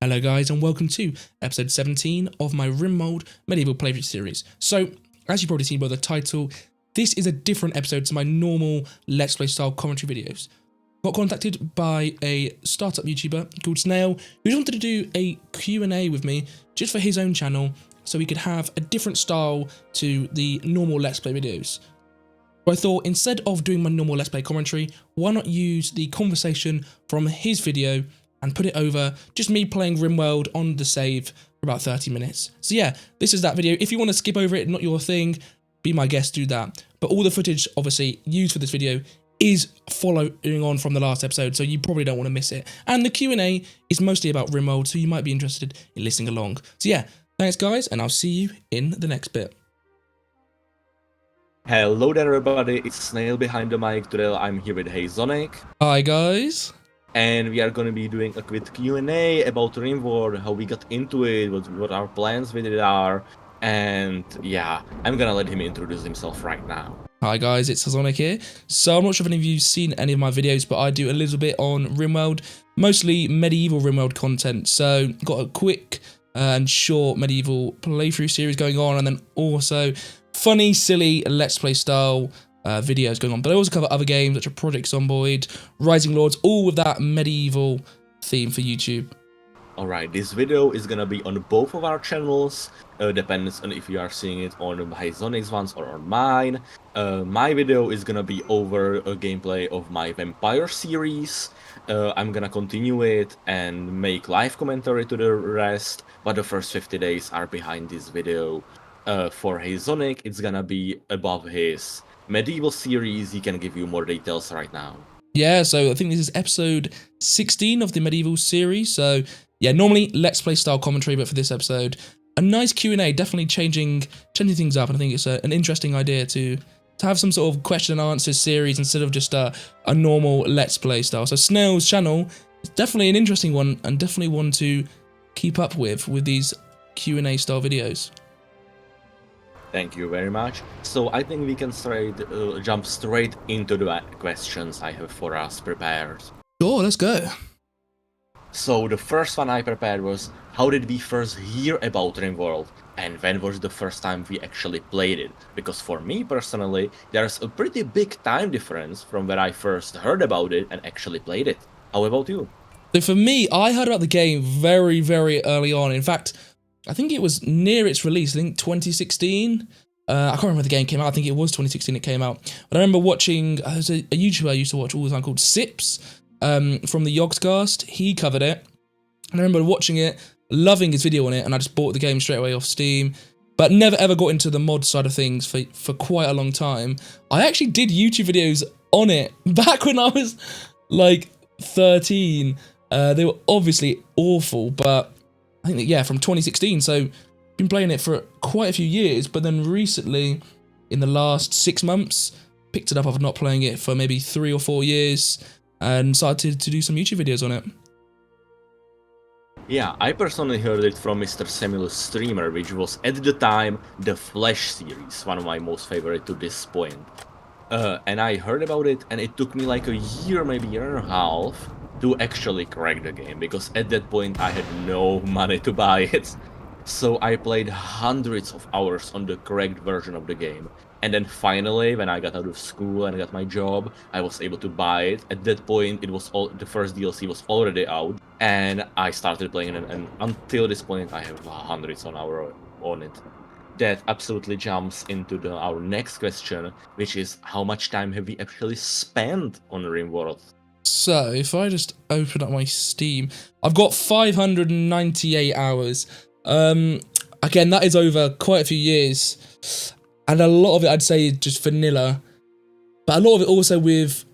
Hello guys and welcome to episode 17 of my Rimworld Medieval playthrough series. So, as you've probably seen by the title, this is a different episode to my normal Let's Play style commentary videos. Got contacted by a startup YouTuber called Snail who wanted to do a Q&A with me just for his own channel so we could have a different style to the normal Let's Play videos. So I thought instead of doing my normal Let's Play commentary, why not use the conversation from his video and put it over just me playing Rimworld on the save for about 30 minutes. So yeah, this is that video. If you want to skip over it, not your thing, be my guest, do that. But all the footage, obviously, used for this video is following on from the last episode, so you probably don't want to miss it. And the Q&A is mostly about Rimworld, so you might be interested in listening along. So yeah, thanks guys, and I'll see you in the next bit. Hello there everybody, it's Snail behind the mic. Today I'm here with Hazonic. Hi guys. And we are going to be doing a quick Q&A about Rimworld, how we got into it, what our plans with it are, and yeah, I'm gonna let him introduce himself right now. Hi guys, it's Hazonic here. So I'm not sure if any of you have seen any of my videos, but I do a little bit on Rimworld, mostly medieval Rimworld content. So got a quick and short medieval playthrough series going on, and then also funny, silly Let's Play style videos going on, but I also cover other games such as Project Zomboid, Rising Lords, all with that medieval theme for YouTube. Alright, this video is gonna be on both of our channels, depends on if you are seeing it on Hazonic's ones or on mine. My video is gonna be over a gameplay of my Vampire series. I'm gonna continue it and make live commentary to the rest, but the first 50 days are behind this video. For Hazonic, it's gonna be above his medieval series. He can give you more details right now. Yeah, so I think this is episode 16 of the medieval series. So yeah, normally Let's Play style commentary, but for this episode, a nice Q&A, definitely changing things up. And I think it's an interesting idea to have some sort of question and answers series instead of just a normal Let's Play style. So Snail's channel is definitely an interesting one, and definitely one to keep up with these Q&A style videos. Thank you very much. So I think we can jump straight into the questions I have for us prepared. Sure, let's go. So the first one I prepared was, how did we first hear about Rimworld? And when was the first time we actually played it? Because for me personally, there's a pretty big time difference from when I first heard about it and actually played it. How about you? So for me, I heard about the game very, very early on. In fact, I think it was near its release, I think 2016. I can't remember when the game came out. I think it was 2016 it came out. But I remember watching, there's a YouTuber I used to watch all the time called Sips from the Yogscast. He covered it. And I remember watching it, loving his video on it, and I just bought the game straight away off Steam. But never ever got into the mod side of things for quite a long time. I actually did YouTube videos on it back when I was like 13. They were obviously awful, but I think that, yeah, from 2016, so been playing it for quite a few years, but then recently, in the last 6 months, picked it up after not playing it for maybe 3 or 4 years, and started to do some YouTube videos on it. Yeah, I personally heard it from Mr. Samuel's streamer, which was at the time the Flash series, one of my most favorite to this point. And I heard about it, and it took me like a year, maybe year and a half, to actually crack the game, because at that point I had no money to buy it. So I played hundreds of hours on the cracked version of the game. And then finally, when I got out of school and got my job, I was able to buy it. At that point, it was the first DLC was already out, and I started playing it, and until this point I have hundreds of hours on it. That absolutely jumps into our next question, which is, how much time have we actually spent on Rimworld? So, if I just open up my Steam, I've got 598 hours. Again, that is over quite a few years. And a lot of it, I'd say, is just vanilla. But a lot of it also with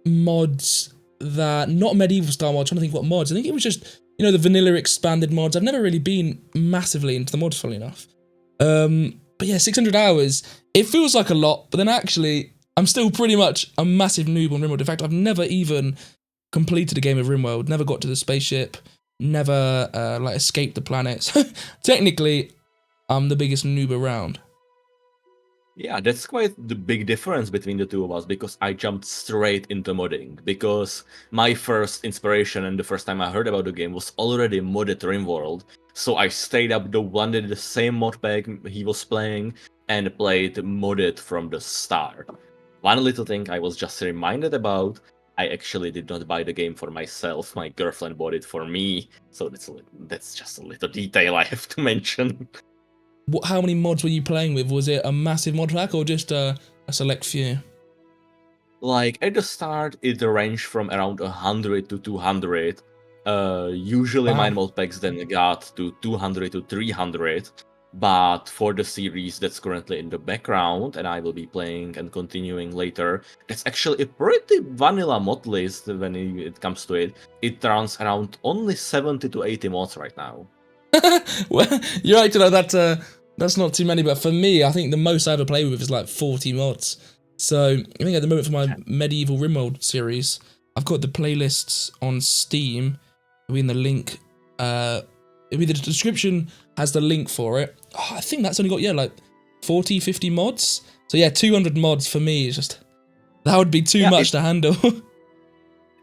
mods that, not medieval style mods, I'm trying to think what mods. I think it was just, you know, the vanilla expanded mods. I've never really been massively into the mods, funnily enough. But yeah, 600 hours. It feels like a lot, but then actually, I'm still pretty much a massive noob on Rimworld. In fact, I've never even completed a game of Rimworld, never got to the spaceship, never like escaped the planet. So technically, I'm the biggest noob around. Yeah, that's quite the big difference between the two of us because I jumped straight into modding because my first inspiration and the first time I heard about the game was already Modded Rimworld. So I stayed up the one that the same mod pack he was playing and played modded from the start. One little thing I was just reminded about, I actually did not buy the game for myself. My girlfriend bought it for me. So that's just a little detail I have to mention. How many mods were you playing with? Was it a massive mod pack or just a select few? Like at the start, it ranged from around 100 to 200. Usually, my Wow. mod packs then got to 200 to 300. But for the series that's currently in the background, and I will be playing and continuing later, that's actually a pretty vanilla mod list when it comes to it. It runs around only 70 to 80 mods right now. Well, you're right to know that that's not too many, but for me, I think the most I ever play with is like 40 mods. So I think at the moment for my Medieval Rimworld series, I've got the playlists on Steam. In the link, the description has the link for it. Oh, I think that's only got like 40, 50 mods. So yeah, 200 mods for me is just, that would be too much to handle.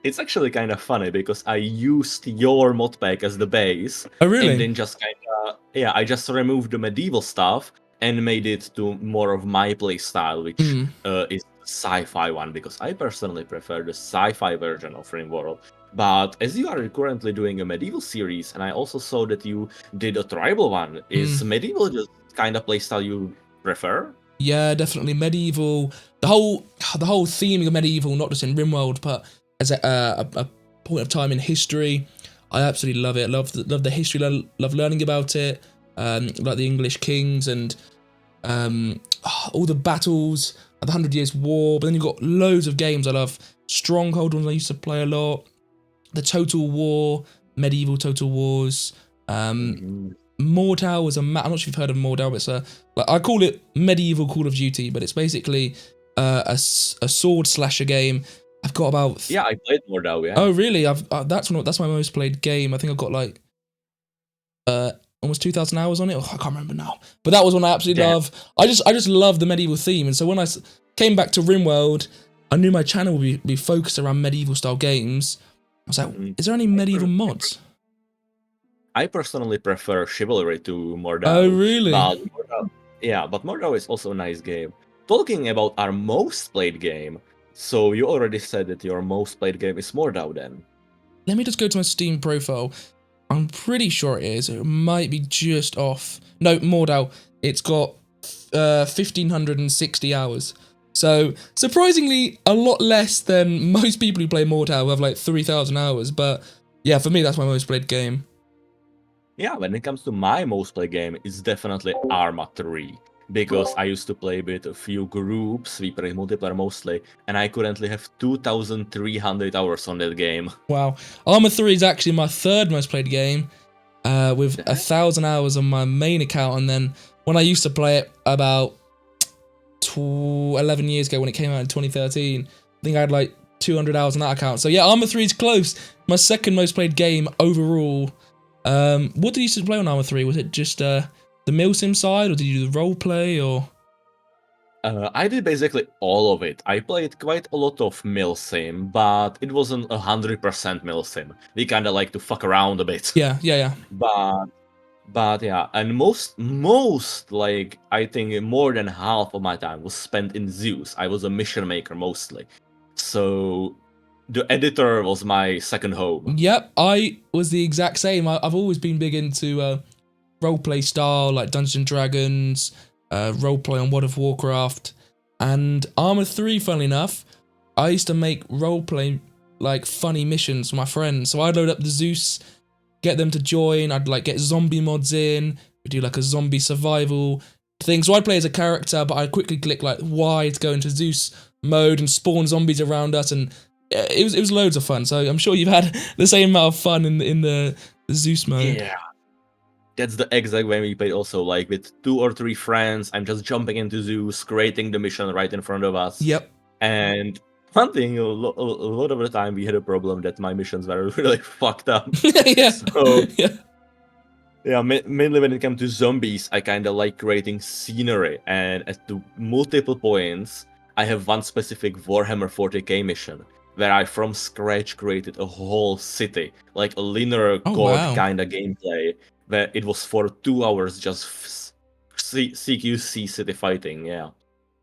It's actually kind of funny because I used your mod pack as the base. Oh really? And then just I just removed the medieval stuff and made it to more of my play style, which is the sci-fi one, because I personally prefer the sci-fi version of Rimworld. But as you are currently doing a medieval series, and I also saw that you did a tribal one, is medieval just kind of playstyle you prefer? Yeah, definitely medieval. The whole theme of medieval, not just in Rimworld, but as a point of time in history, I absolutely love it. Love the history. Love learning about it. Like the English kings and all the battles, the 100 Years' War. But then you've got loads of games I love. Stronghold, one I used to play a lot. The Total War, medieval Total Wars. Mordhau was I'm not sure if you've heard of Mordhau, but it's I call it medieval Call of Duty, but it's basically a sword slasher game. I've got about I played Mordhau. Yeah. Oh really? That's my most played game. I think I've got like almost 2,000 hours on it. Oh, I can't remember now, but that was one I absolutely love. I just love the medieval theme, and so when I came back to Rimworld, I knew my channel would be focused around medieval style games. I was like, is there any medieval mods? I personally prefer Chivalry to Mordhau. Oh, really? But Mordhau is also a nice game. Talking about our most played game, so you already said that your most played game is Mordhau then. Let me just go to my Steam profile. I'm pretty sure it is. It might be just off. No, Mordhau. It's got 1,560 hours. So, surprisingly, a lot less than most people who play Mordhau who have like 3,000 hours. But yeah, for me, that's my most played game. Yeah, when it comes to my most played game, it's definitely Arma 3. Because I used to play with a few groups, we play multiplayer mostly, and I currently have 2,300 hours on that game. Wow. Arma 3 is actually my third most played game, with 1,000 hours on my main account, and then when I used to play it about 11 years ago when it came out in 2013, I think I had like 200 hours on that account. So yeah, Arma 3 is close. My second most played game overall. What did you used to play on Arma 3? Was it just the milsim side, or did you do the role play, or? I did basically all of it. I played quite a lot of milsim, but it wasn't 100% milsim. We kind of like to fuck around a bit. Yeah. But yeah, and most like I think more than half of my time was spent in Zeus. I was a mission maker mostly, so the editor was my second home. Yep, I was the exact same. I've always been big into roleplay style, like Dungeons and Dragons, roleplay on World of Warcraft, and Arma 3, funnily enough, I used to make roleplay, like, funny missions for my friends. So I'd load up the Zeus, get them to join, I'd, like, get zombie mods in, we'd do, like, a zombie survival thing. So I'd play as a character, but I'd quickly click, like, Y to go into Zeus mode and spawn zombies around us, and it was loads of fun. So I'm sure you've had the same amount of fun in the Zeus mode. Yeah. That's the exact way we played also, like with 2 or 3 friends, I'm just jumping into Zeus, creating the mission right in front of us. Yep. And one thing, a lot of the time we had a problem that my missions were really fucked up. Yeah. So, Yeah, mainly when it comes to zombies, I kind of like creating scenery, and at the multiple points, I have one specific Warhammer 40k mission where I from scratch created a whole city, like a linear Oh god wow. kind of gameplay, where it was for 2 hours just CQC city fighting. Yeah.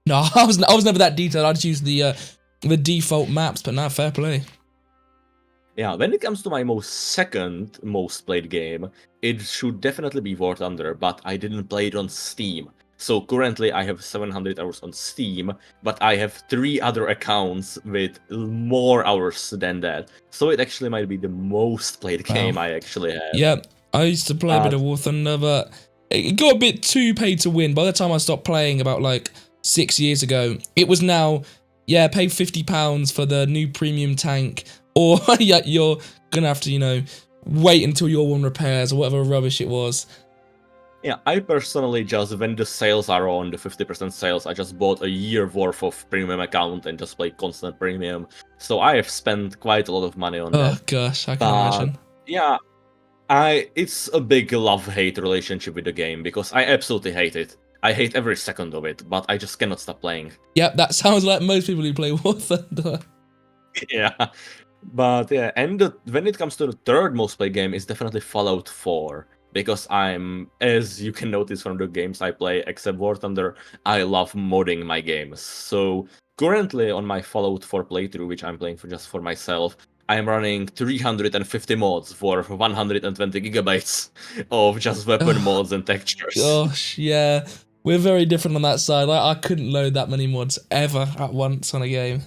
No, I was never that detailed. I just used the default maps, but now fair play. Yeah, when it comes to my second most played game, it should definitely be War Thunder, but I didn't play it on Steam. So currently I have 700 hours on Steam, but I have 3 other accounts with more hours than that. So it actually might be the most played Wow. game I actually have. Yeah, I used to play a bit of War Thunder, but it got a bit too pay to win. By the time I stopped playing about like 6 years ago, it was now, yeah, pay £50 for the new premium tank, or yeah, you're gonna have to, you know, wait until your one repairs or whatever rubbish it was. Yeah, I personally just, when the sales are on, the 50% sales, I just bought a year worth of premium account and just play constant premium. So I have spent quite a lot of money on Oh that. gosh, I can But imagine. yeah, it's a big love-hate relationship with the game because I absolutely hate it. I hate every second of it, but I just cannot stop playing. Yep, that sounds like most people who play War Thunder. Yeah. But yeah, and when it comes to the third most played game, it's definitely Fallout 4. Because as you can notice from the games I play, except War Thunder, I love modding my games. So currently on my Fallout 4 playthrough, which I'm playing just for myself, I'm running 350 mods for 120 gigabytes of just weapon Oh mods and textures. gosh, yeah. We're very different on that side. I couldn't load that many mods ever at once on a game.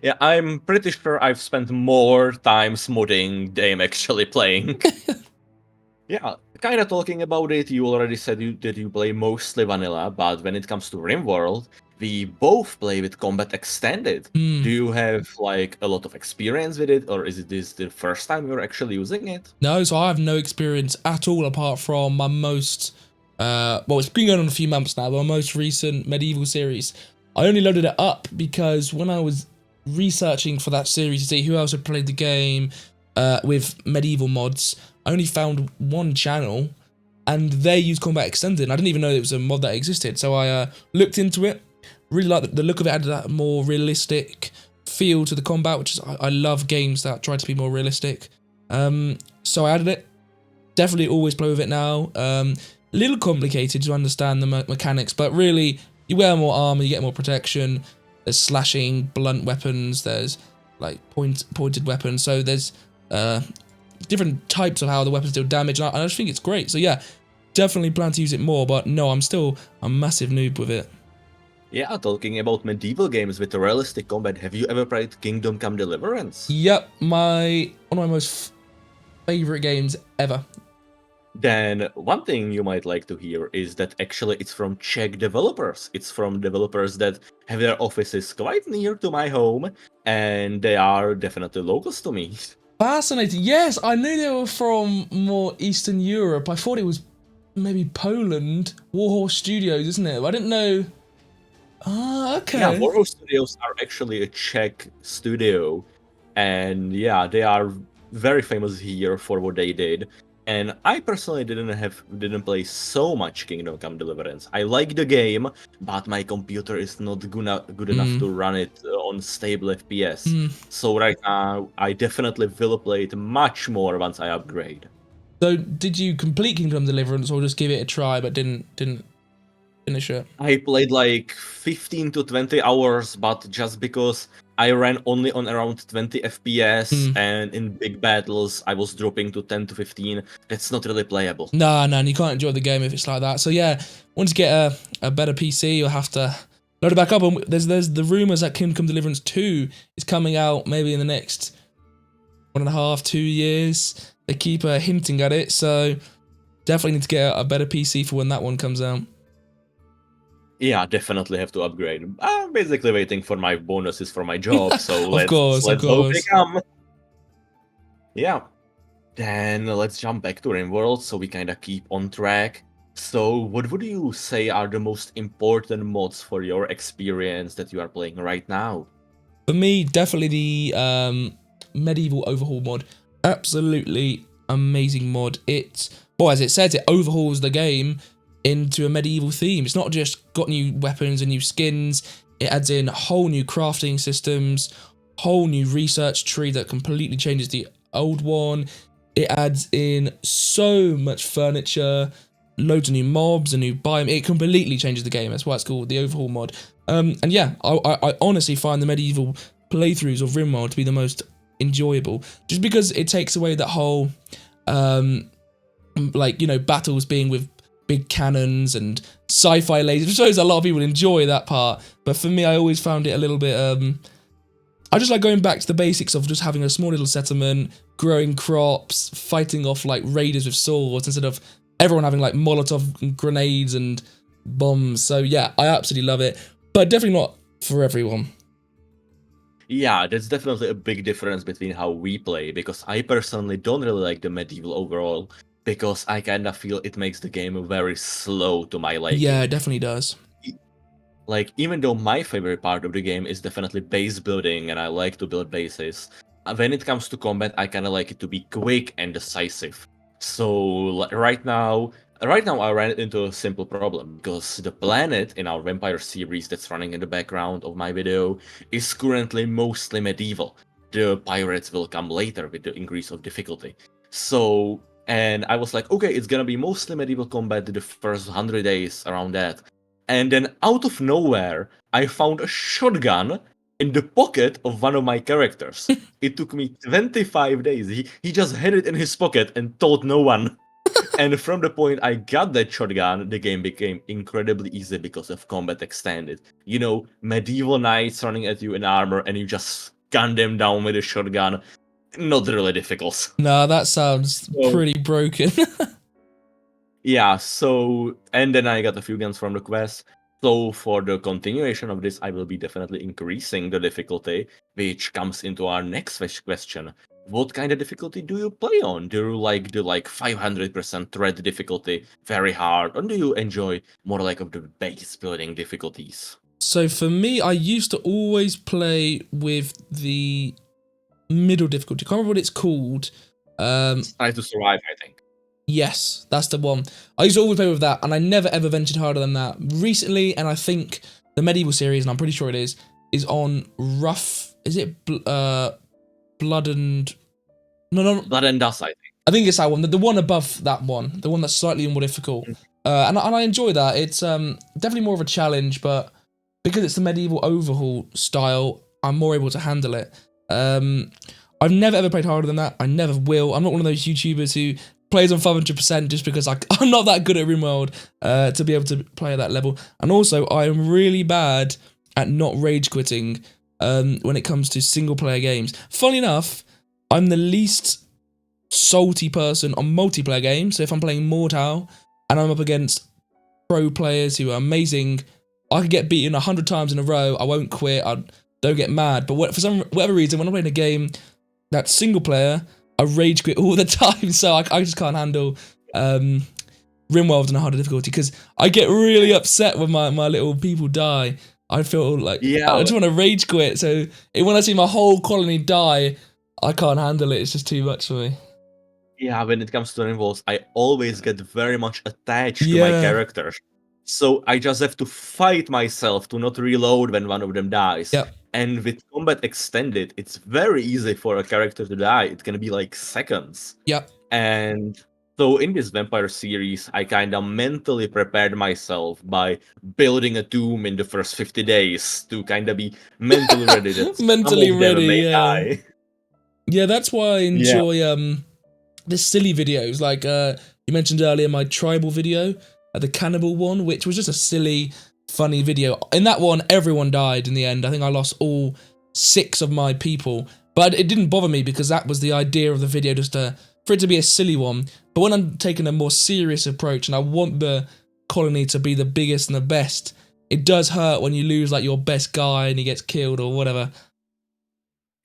Yeah, I'm pretty sure I've spent more times modding than I'm actually playing. Yeah, kind of talking about it, you already said that you play mostly vanilla, but when it comes to Rimworld, we both play with Combat Extended. Hmm. Do you have like a lot of experience with it, or is this the first time you're actually using it? No, so I have no experience at all apart from my most, well, it's been going on a few months now, but my most recent Medieval series. I only loaded it up because when I was researching for that series to see who else had played the game with Medieval mods, I only found one channel and they used Combat Extended. And I didn't even know it was a mod that existed. So I looked into it, really liked the look of it, had that more realistic feel to the combat, which is, I love games that try to be more realistic. So I added it. Definitely always play with it now. A little complicated to understand the mechanics, but really, you wear more armor, you get more protection. There's slashing, blunt weapons. There's like pointed weapons. So there's different types of how the weapons deal damage, and I just think it's great. So yeah, definitely plan to use it more. But no, I'm still a massive noob with it. Yeah, talking about medieval games with realistic combat, have you ever played Kingdom Come Deliverance? Yep, one of my most favorite games ever. Then one thing you might like to hear is that actually it's from Czech developers. It's from developers that have their offices quite near to my home, and they are definitely locals to me. Fascinating. Yes, I knew they were from more Eastern Europe. I thought it was maybe Poland. Warhorse Studios, isn't it? I didn't know. Ah, okay. Yeah, Overhaul Studios are actually a Czech studio, and yeah, they are very famous here for what they did. And I personally didn't play so much Kingdom Come Deliverance. I like the game, but my computer is not good enough to run it on stable FPS. So right now, I definitely will play it much more once I upgrade. So, did you complete Kingdom Deliverance or just give it a try but didn't finish it? I played like 15 to 20 hours, but just because I ran only on around 20 FPS and in big battles I was dropping to 10 to 15, it's not really playable. No, and you can't enjoy the game if it's like that. So yeah, once you get a better PC, you'll have to load it back up. And there's the rumours that Kingdom Come Deliverance 2 is coming out maybe in the next 1.5, 2 years. They keep hinting at it, so definitely need to get a better PC for when that one comes out. Yeah, definitely have to upgrade. I'm basically waiting for my bonuses for my job, so let's hope they come. Yeah. Then let's jump back to Rimworld so we kind of keep on track. So what would you say are the most important mods for your experience that you are playing right now? For me, definitely the Medieval Overhaul mod. Absolutely amazing mod. Well, as it says, it overhauls the game into a medieval theme. It's not just got new weapons and new skins. It adds in whole new crafting systems, whole new research tree that completely changes the old one. It adds in so much furniture, loads of new mobs, a new biome. It completely changes the game. That's why it's called the Overhaul mod. And yeah, I honestly find the medieval playthroughs of Rimworld to be the most enjoyable, just because it takes away that whole, battles being with big cannons and sci-fi lasers. It shows a lot of people enjoy that part, but for me, I always found it a little bit. I just like going back to the basics of just having a small little settlement, growing crops, fighting off like raiders with swords instead of everyone having like Molotov grenades and bombs. So yeah, I absolutely love it, but definitely not for everyone. Yeah, that's definitely a big difference between how we play, because I personally don't really like the medieval overall, because I kind of feel it makes the game very slow to my liking. Yeah, it definitely does. Like, even though my favorite part of the game is definitely base building, and I like to build bases, when it comes to combat, I kind of like it to be quick and decisive. So right now I ran into a simple problem, because the planet in our vampire series that's running in the background of my video is currently mostly medieval. The pirates will come later with the increase of difficulty. So, and I was like, okay, it's gonna be mostly medieval combat the first 100 days around that. And then out of nowhere, I found a shotgun in the pocket of one of my characters. It took me 25 days. He just had it in his pocket and told no one. And from the point I got that shotgun, the game became incredibly easy because of combat extended. You know, medieval knights running at you in armor and you just gun them down with a shotgun. Not really difficult. Nah, that sounds pretty broken. Yeah, so, and then I got a few guns from the quest. So for the continuation of this, I will be definitely increasing the difficulty, which comes into our next question. What kind of difficulty do you play on? Do you like the 500% threat difficulty, very hard, or do you enjoy more like of the base building difficulties? So for me, I used to always play with the middle difficulty. I can't remember what it's called. Try to survive, I think. Yes, that's the one. I used to always play with that, and I never ever ventured harder than that. Recently, and I think the medieval series, and I'm pretty sure it is on rough. Is it blood and no Blood and Dust, I think. I think it's that one, the one above that one, the one that's slightly more difficult. And I enjoy that. It's definitely more of a challenge, but because it's the medieval overhaul style, I'm more able to handle it. I've never ever played harder than that. I never will. I'm not one of those YouTubers who plays on 500% just because I'm not that good at Rimworld to be able to play at that level. And also, I am really bad at not rage quitting when it comes to single player games. Funny enough, I'm the least salty person on multiplayer games. So if I'm playing Mortal and I'm up against pro players who are amazing, I could get beaten 100 times in a row. I won't quit. I don't get mad. But for whatever reason, when I'm playing a game that's single player, I rage quit all the time. So I just can't handle Rimworld on a harder difficulty because I get really upset when my little people die. I feel like I just want to rage quit. So when I see my whole colony die, I can't handle it. It's just too much for me. Yeah, when it comes to Rimworld, I always get very much attached to my characters. So I just have to fight myself to not reload when one of them dies. Yep. And with combat extended, it's very easy for a character to die. It can be like seconds. Yep. And so in this vampire series, I kind of mentally prepared myself by building a tomb in the first 50 days to kind of be mentally ready. That mentally ready, die. Yeah, that's why I enjoy the silly videos. Like you mentioned earlier, my tribal video, the cannibal one, which was just a silly, funny video. In that one, everyone died in the end. I think I lost all 6 of my people. But it didn't bother me because that was the idea of the video, just for it to be a silly one. But when I'm taking a more serious approach and I want the colony to be the biggest and the best, it does hurt when you lose like your best guy and he gets killed or whatever.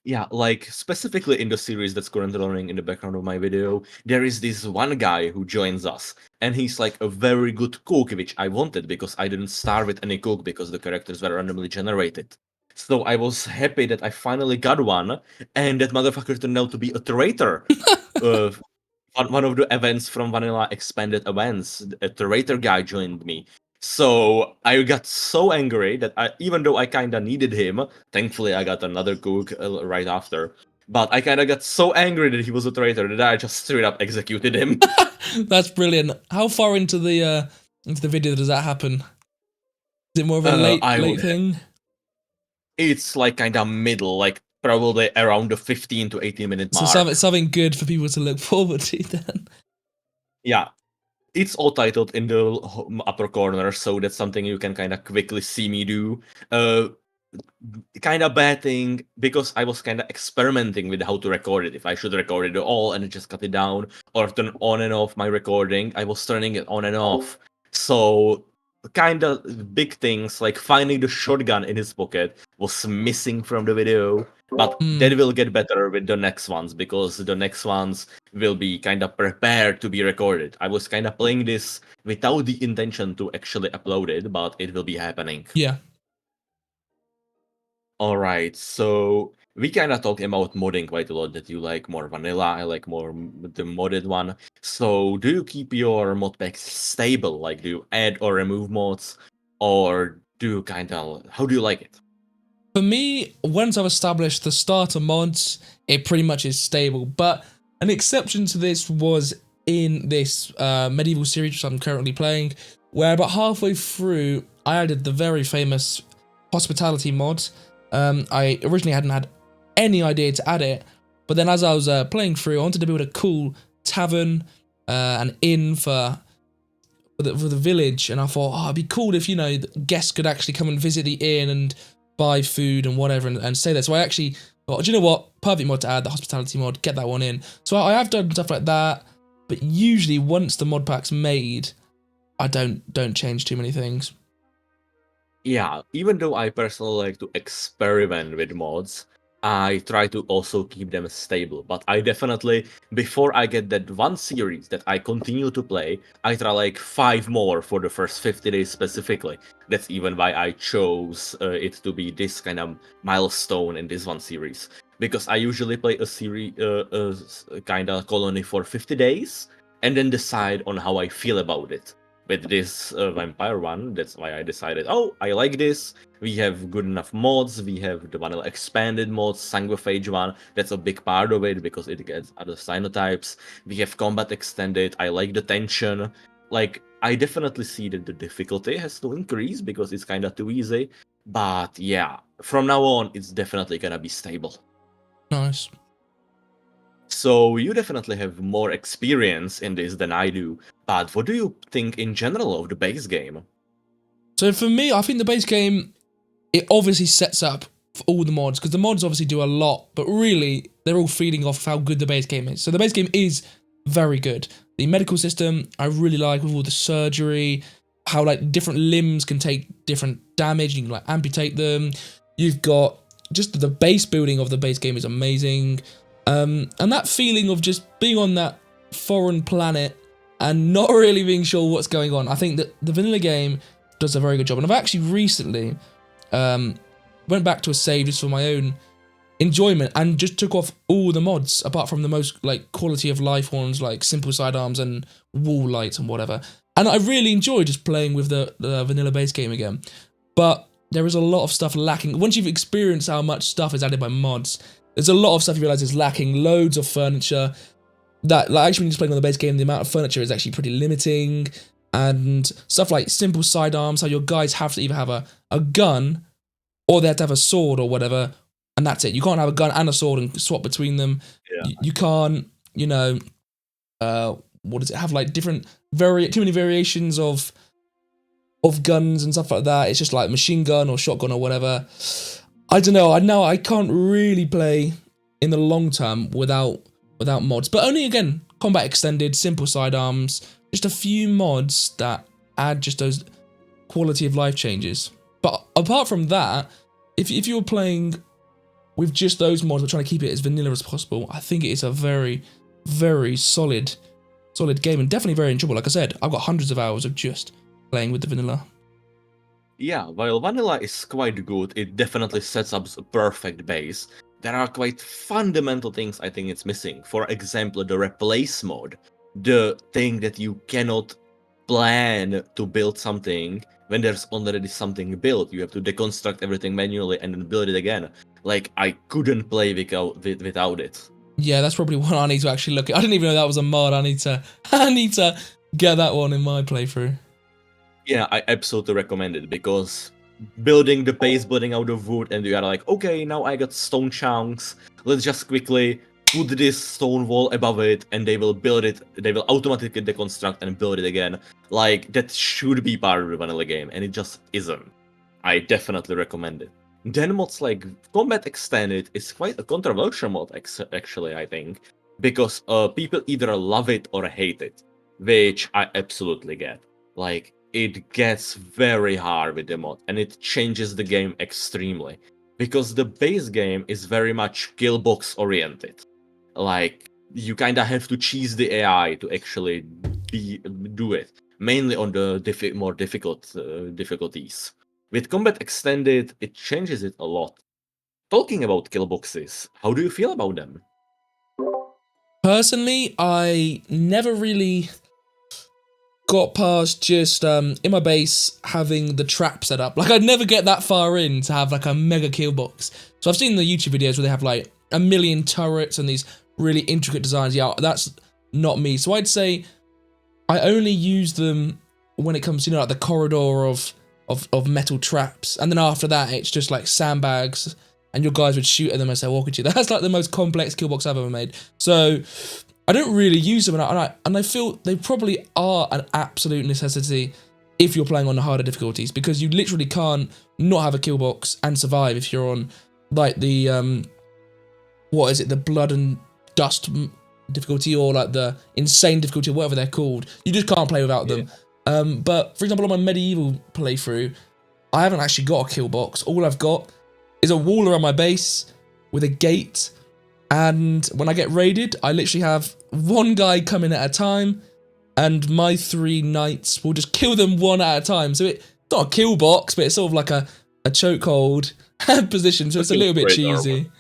Yeah, like specifically in the series that's currently running in the background of my video, there is this one guy who joins us, and he's like a very good cook, which I wanted because I didn't start with any cook because the characters were randomly generated. So I was happy that I finally got one, and that motherfucker turned out to be a traitor. one of the events from Vanilla Expanded events, a traitor guy joined me. So I got so angry that even though I kind of needed him, thankfully I got another cook right after. But I kind of got so angry that he was a traitor that I just straight up executed him. That's brilliant. How far into the video does that happen? Is it more of a late thing? It's like kind of middle, like probably around the 15 to 18 minute mark. So something good for people to look forward to then. Yeah. It's all titled in the upper corner, so that's something you can kind of quickly see me do. Kind of bad thing, because I was kind of experimenting with how to record it. If I should record it all and just cut it down, or turn on and off my recording, I was turning it on and off. So kind of big things like finding the shotgun in his pocket was missing from the video. But that will get better with the next ones, because the next ones will be kind of prepared to be recorded. I was kind of playing this without the intention to actually upload it, but it will be happening. Yeah. All right, so we kind of talked about modding quite a lot, that you like more vanilla, I like more the modded one. So do you keep your mod packs stable? Like, do you add or remove mods? Or do you kind of, how do you like it? For me, once I've established the starter mods, it pretty much is stable. But an exception to this was in this medieval series, which I'm currently playing, where about halfway through, I added the very famous hospitality mod. I originally hadn't had any idea to add it, but then as I was playing through, I wanted to build a cool tavern, an inn for the village, and I thought, oh, it'd be cool if, you know, guests could actually come and visit the inn and buy food and whatever and stay there. So I actually thought, do you know what? Perfect mod to add, the hospitality mod, get that one in. So I have done stuff like that, but usually once the mod pack's made, I don't change too many things. Yeah, even though I personally like to experiment with mods, I try to also keep them stable. But I definitely, before I get that one series that I continue to play, I try like 5 more for the first 50 days specifically. That's even why I chose it to be this kind of milestone in this one series. Because I usually play a series, kind of colony for 50 days, and then decide on how I feel about it. With this vampire one, that's why I decided, oh, I like this. We have good enough mods. We have the vanilla expanded mods, sanguiphage one. That's a big part of it because it gets other cyanotypes. We have combat extended. I like the tension. Like, I definitely see that the difficulty has to increase because it's kind of too easy. But yeah, from now on, it's definitely gonna be stable. Nice. So you definitely have more experience in this than I do, but what do you think in general of the base game? So for me, I think the base game, it obviously sets up for all the mods, because the mods obviously do a lot, but really, they're all feeding off of how good the base game is. So the base game is very good. The medical system, I really like, with all the surgery, how like different limbs can take different damage, you can like amputate them. You've got just the base building of the base game is amazing. And that feeling of just being on that foreign planet and not really being sure what's going on. I think that the vanilla game does a very good job. And I've actually recently went back to a save just for my own enjoyment and just took off all the mods apart from the most like quality of life ones like simple sidearms and wall lights and whatever. And I really enjoy just playing with the vanilla base game again. But there is a lot of stuff lacking. Once you've experienced how much stuff is added by mods, there's a lot of stuff you realise is lacking. Loads of furniture. That, like, actually when you're just playing on the base game, the amount of furniture is actually pretty limiting. And stuff like simple sidearms, how your guys have to either have a gun or they have to have a sword or whatever, and that's it. You can't have a gun and a sword and swap between them. Yeah. You can't, you know, what does it have, like different too many variations of guns and stuff like that. It's just like machine gun or shotgun or whatever. I don't know. I know I can't really play in the long term without mods, but only again combat extended, simple sidearms, just a few mods that add just those quality of life changes. But apart from that, if you were playing with just those mods, we're trying to keep it as vanilla as possible, I think it is a very, very solid game and definitely very enjoyable. Like I said, I've got hundreds of hours of just playing with the vanilla. Yeah, while vanilla is quite good, it definitely sets up a perfect base. there are quite fundamental things I think it's missing. For example, the replace mode, the thing that you cannot plan to build something when there's already something built. You have to deconstruct everything manually and then build it again. Like, I couldn't play without it. Yeah, that's probably one I need to actually look at. I didn't even know that was a mod. I need to get that one in my playthrough. Yeah, I absolutely recommend it, because building the base, building out of wood, and you are like, okay, now I got stone chunks. Let's just quickly put this stone wall above it, and they will build it. They will automatically deconstruct and build it again. Like, that should be part of the vanilla game, and it just isn't. I definitely recommend it. Then mods like Combat Extended is quite a controversial mod, actually, I think, because people either love it or hate it, which I absolutely get. Like, it gets very hard with the mod, and it changes the game extremely, because the base game is very much kill box oriented. Like, you kind of have to cheese the AI to actually do it, mainly on the more difficult difficulties. With Combat Extended, it changes it a lot. Talking about kill boxes, how do you feel about them? Personally, I never really got past just in my base having the trap set up. Like, I'd never get that far in to have like a mega kill box. So I've seen the YouTube videos where they have like a million turrets and these really intricate designs. Yeah, that's not me. So I'd say I only use them when it comes to, you know, like the corridor of metal traps, and then after that it's just like sandbags, and your guys would shoot at them as they're walking to you. That's like the most complex kill box I've ever made. So I don't really use them, and I feel they probably are an absolute necessity if you're playing on the harder difficulties, because you literally can't not have a kill box and survive if you're on like the what is it, the blood and dust difficulty, or like the insane difficulty, or whatever they're called. You just can't play without them. But for example, on my medieval playthrough, I haven't actually got a kill box. All I've got is a wall around my base with a gate, and when I get raided, I literally have one guy come in at a time, and my 3 knights will just kill them one at a time. So it's not a kill box, but it's sort of like a chokehold position, so it's a little bit cheesy.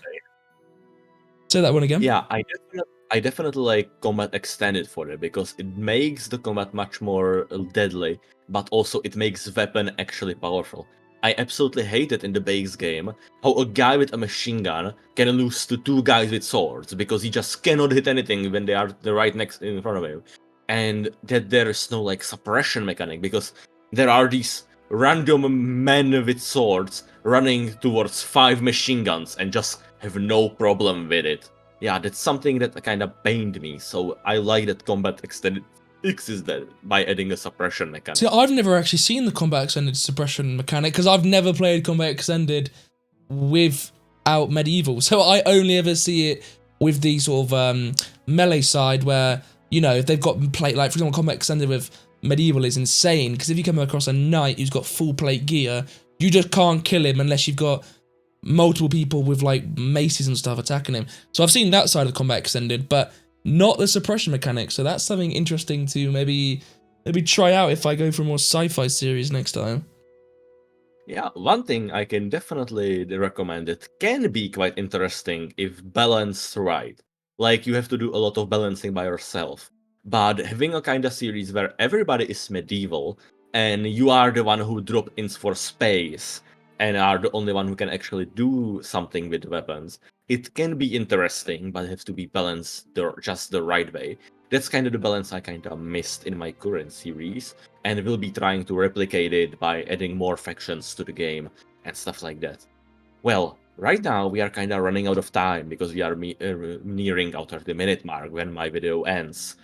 Say that one again. Yeah, I definitely like Combat Extended for it, because it makes the combat much more deadly, but also it makes weapon actually powerful. I absolutely hate it in the base game, how a guy with a machine gun can lose to 2 guys with swords, because he just cannot hit anything when they are right next in front of him. And that there is no like suppression mechanic, because there are these random men with swords running towards 5 machine guns and just have no problem with it. Yeah, that's something that kind of pained me, so I like that Combat Extended fixes that by adding a suppression mechanic. See, I've never actually seen the Combat Extended suppression mechanic, because I've never played Combat Extended without Medieval, so I only ever see it with the sort of melee side, where, you know, if they've got plate, like for example, Combat Extended with Medieval is insane, because if you come across a knight who's got full plate gear, you just can't kill him unless you've got multiple people with like maces and stuff attacking him. So I've seen that side of Combat Extended, but not the suppression mechanic. So that's something interesting to maybe try out if I go for a more sci-fi series next time. Yeah, one thing I can definitely recommend that can be quite interesting if balanced right. Like, you have to do a lot of balancing by yourself, but having a kind of series where everybody is medieval and you are the one who drop in for space and are the only one who can actually do something with weapons, it can be interesting, but it has to be balanced just the right way. That's kind of the balance I kind of missed in my current series, and will be trying to replicate it by adding more factions to the game and stuff like that. Well, right now we are kind of running out of time, because we are nearing out of the minute mark when my video ends.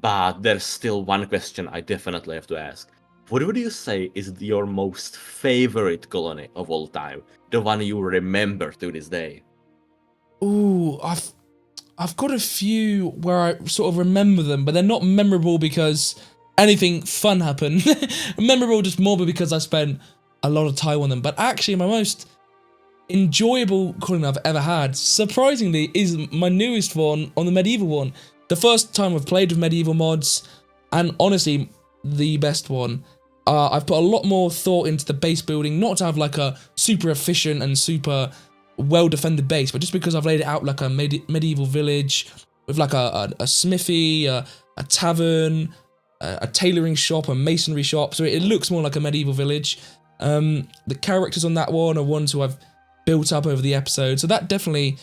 But there's still one question I definitely have to ask. What would you say is your most favorite colony of all time? The one you remember to this day? Ooh, I've got a few where I sort of remember them, but they're not memorable because anything fun happened. Memorable just more because I spent a lot of time on them. But actually, my most enjoyable colony I've ever had, surprisingly, is my newest one on the medieval one. The first time I've played with medieval mods, and honestly, the best one. I've put a lot more thought into the base building, not to have like a super efficient and super well-defended base, but just because I've laid it out like a medieval village with like a smithy, a tavern, a tailoring shop, a masonry shop, so it looks more like a medieval village. The characters on that one are ones who I've built up over the episode, so that definitely,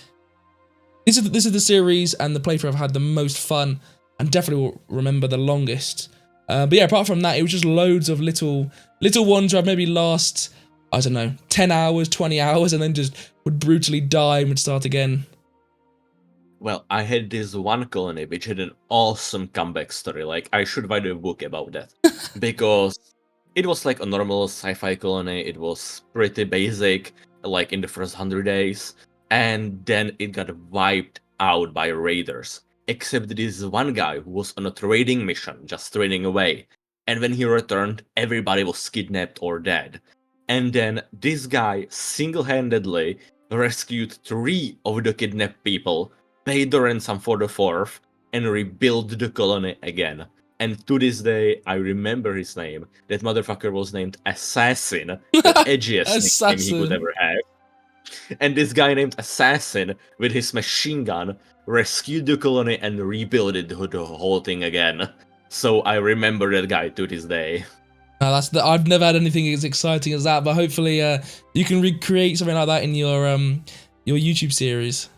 this is the series and the playthrough I've had the most fun and definitely will remember the longest. But yeah, apart from that, it was just loads of little ones where I'd maybe last, I don't know, 10 hours, 20 hours, and then just would brutally die and would start again. Well, I had this one colony which had an awesome comeback story. Like, I should write a book about that. Because it was like a normal sci-fi colony. It was pretty basic, like in the first 100 days. And then it got wiped out by raiders. Except this one guy who was on a trading mission, just trading away. And when he returned, everybody was kidnapped or dead. And then this guy single-handedly rescued 3 of the kidnapped people, paid the ransom for the 4th, and rebuilt the colony again. And to this day, I remember his name. That motherfucker was named Assassin, the edgiest nickname he could ever have. And this guy named Assassin, with his machine gun, rescued the colony and rebuilt it, the whole thing again. So I remember that guy to this day. I've never had anything as exciting as that, but hopefully you can recreate something like that in your YouTube series.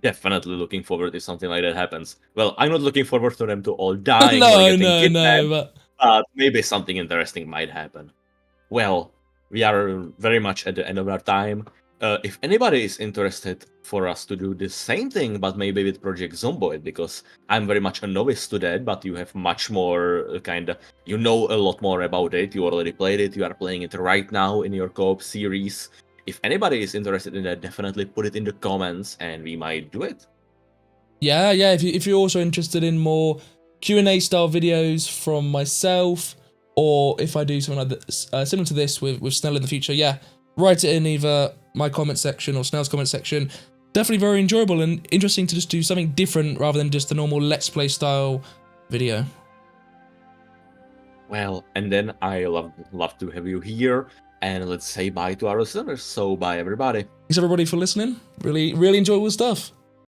Definitely looking forward if something like that happens. Well, I'm not looking forward to them to all dying or getting kidnapped, but maybe something interesting might happen. Well, we are very much at the end of our time. If anybody is interested for us to do the same thing, but maybe with Project Zomboid, because I'm very much a novice to that, but you have much more you know a lot more about it. You already played it. You are playing it right now in your co-op series. If anybody is interested in that, definitely put it in the comments and we might do it. Yeah. If you're also interested in more Q&A style videos from myself, or if I do something like this, similar to this with Snail in the future, yeah, write it in either my comment section or Snail's comment section. Definitely very enjoyable and interesting to just do something different rather than just a normal Let's Play style video. Well, and then I love to have you here, and let's say bye to our listeners. So bye, everybody. Thanks everybody for listening. Really enjoyable stuff.